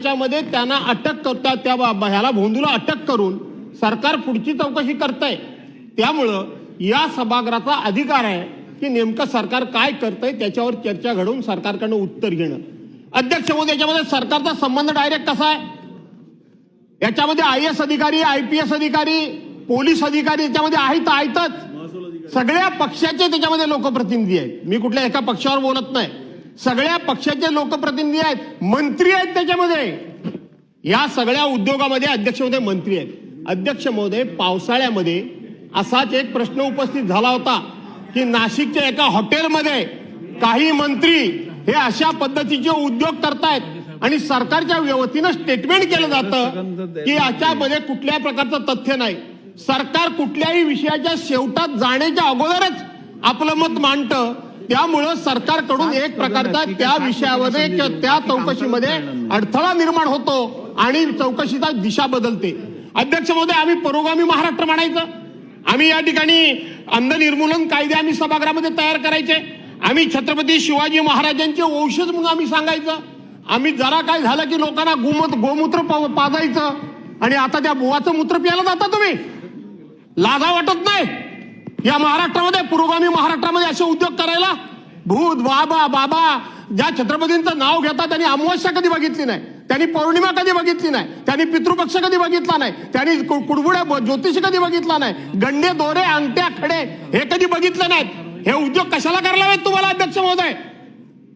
त्याच्यामध्ये त्यांना अटक करतात, त्या ह्याला भोंदूला अटक करून सरकार पुढची चौकशी करतंय। त्यामुळं या सभागृहाचा अधिकार आहे की नेमकं सरकार काय करतंय त्याच्यावर चर्चा घडवून सरकारकडून उत्तर घेणं। अध्यक्ष महोदय, याच्यामध्ये सरकारचा संबंध डायरेक्ट कसा आहे? याच्यामध्ये आयएएस अधिकारी, आयपीएस अधिकारी, पोलीस अधिकारी याच्यामध्ये आहेतच। सगळ्या पक्षाचे त्याच्यामध्ये लोकप्रतिनिधी आहेत। मी कुठल्या एका पक्षावर बोलत नाही, सगळ्या पक्षाचे लोकप्रतिनिधी आहेत, मंत्री आहेत त्याच्यामध्ये। या सगळ्या उद्योगामध्ये अध्यक्ष महोदय मंत्री आहेत। अध्यक्ष महोदय, पावसाळ्यामध्ये असाच एक प्रश्न उपस्थित झाला होता की नाशिकच्या एका हॉटेलमध्ये काही मंत्री हे अशा पद्धतीचे उद्योग करतायत आणि सरकारच्या वतीनं स्टेटमेंट केलं जातं की याच्यामध्ये कुठल्या प्रकारचं तथ्य नाही। सरकार कुठल्याही विषयाच्या शेवटात जाण्याच्या अगोदरच आपलं मत मांडतं। त्यामुळे सरकारकडून एक प्रकारचा त्या विषयामध्ये किंवा त्या चौकशीमध्ये अडथळा निर्माण होतो आणि चौकशीचा दिशा बदलते। अध्यक्ष महोदय, आम्ही पुरोगामी महाराष्ट्र म्हणायचं, आम्ही या ठिकाणी अंध निर्मूलन कायदे आम्ही सभागृहामध्ये तयार करायचे, आम्ही छत्रपती शिवाजी महाराजांचे वंशज म्हणून आम्ही सांगायचं, आम्ही जरा काय झालं की लोकांना गोमूत्र पाजायचं आणि आता त्या बुवाचं मूत्र प्यायला जाता तुम्ही, लाजा वाटत नाही या महाराष्ट्रामध्ये, पुरोगामी महाराष्ट्रामध्ये असे उद्योग करायला? भूत बाबा ज्या छत्रपतींचं नाव घेतात त्यांनी अमावस्या कधी बघितली नाही, त्यांनी पौर्णिमा कधी बघितली नाही, त्यांनी पितृपक्ष कधी बघितला नाही, त्यांनी कुडबुड्या ज्योतिष कधी बघितला नाही, गंडे दोरे अंगठ्या खडे हे कधी बघितले नाहीत। हे उद्योग कशाला करायला हवेत तुम्हाला अध्यक्ष महोदय?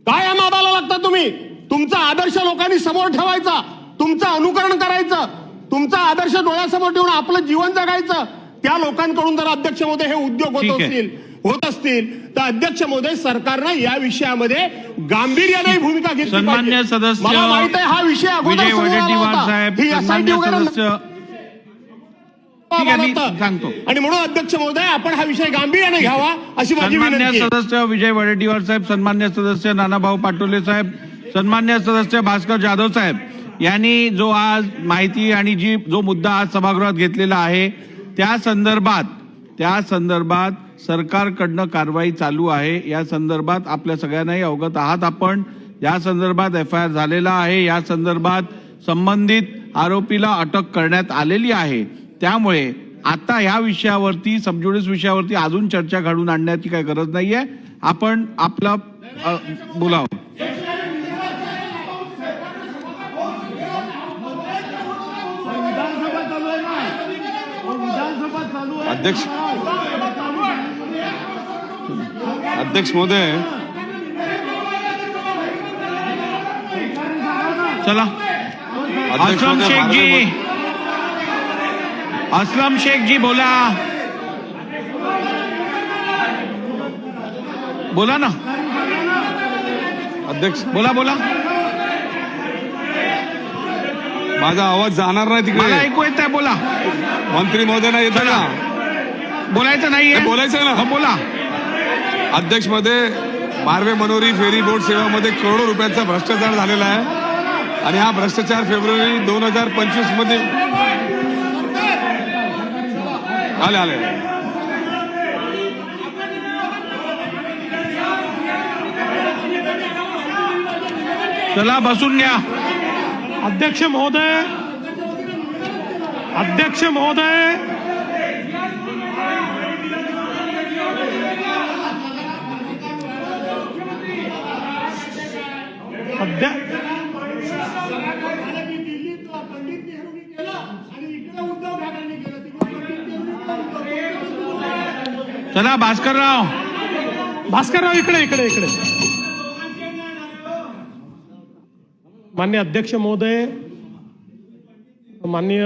काय या नादाला लागता तुम्ही? तुमचा आदर्श लोकांनी समोर ठेवायचा, तुमचं अनुकरण करायचं, तुमचा आदर्श डोळ्यासमोर ठेवून आपलं जीवन जगायचं। त्या लोकांकडून जर अध्यक्ष महोदय हे उद्योग होत असतील तर अध्यक्ष महोदय सरकारनं या विषयामध्ये गांभीर्याने भूमिका घेतली पाहिजे। सन्मान्य सदस्य मला माहित आहे हा विषय अगोदर सांगतो आणि म्हणून अध्यक्ष महोदय आपण हा विषय गांभीर्याने घ्यावा अशी माझी विनंती आहे। सन्मान्य सदस्य विजय वडेट्टीवार साहेब, सन्मान्य सदस्य नानाभाऊ पाटोले साहेब, सन्मान्य सदस्य भास्कर जाधव साहेब यांनी जो आज माहिती आणि जो मुद्दा आज सभागृहात घेतलेला आहे त्या संदर्भात सरकारकडनं कारवाई चालू आहे। या संदर्भात आपल्या सगळ्यांनाही अवगत आहात आपण। या संदर्भात एफआयआर झालेला आहे, या संदर्भात संबंधित आरोपीला अटक करण्यात आलेली आहे। त्यामुळे आता या विषयावरती सबज्युडिस विषयावरती अजून चर्चा घडवून आणण्याची काही गरज नाहीये। आपण आपला बोलावं। अध्यक्ष महोदय, चला असलम शेख जी बोला ना अध्यक्ष बोला। माझा आवाज जाणार नाही तिकडे, मला ऐकू येत आहे, बोला। मंत्री महोदयांना येतं ना? बोलायचं नाहीये? बोलायचं ना? बोला। अध्यक्ष महोदय, मार्वे मनोरी फेरी बोट सेवामध्ये करोडो रुपयांचा भ्रष्टाचार झालेला आहे आणि हा भ्रष्टाचार फेब्रुवारी 2025 मध्ये आले। चला बसून घ्या। अध्यक्ष महोदय, अध्यक्ष महोदय, चला भास्करराव इकडे। माननीय अध्यक्ष महोदय, माननीय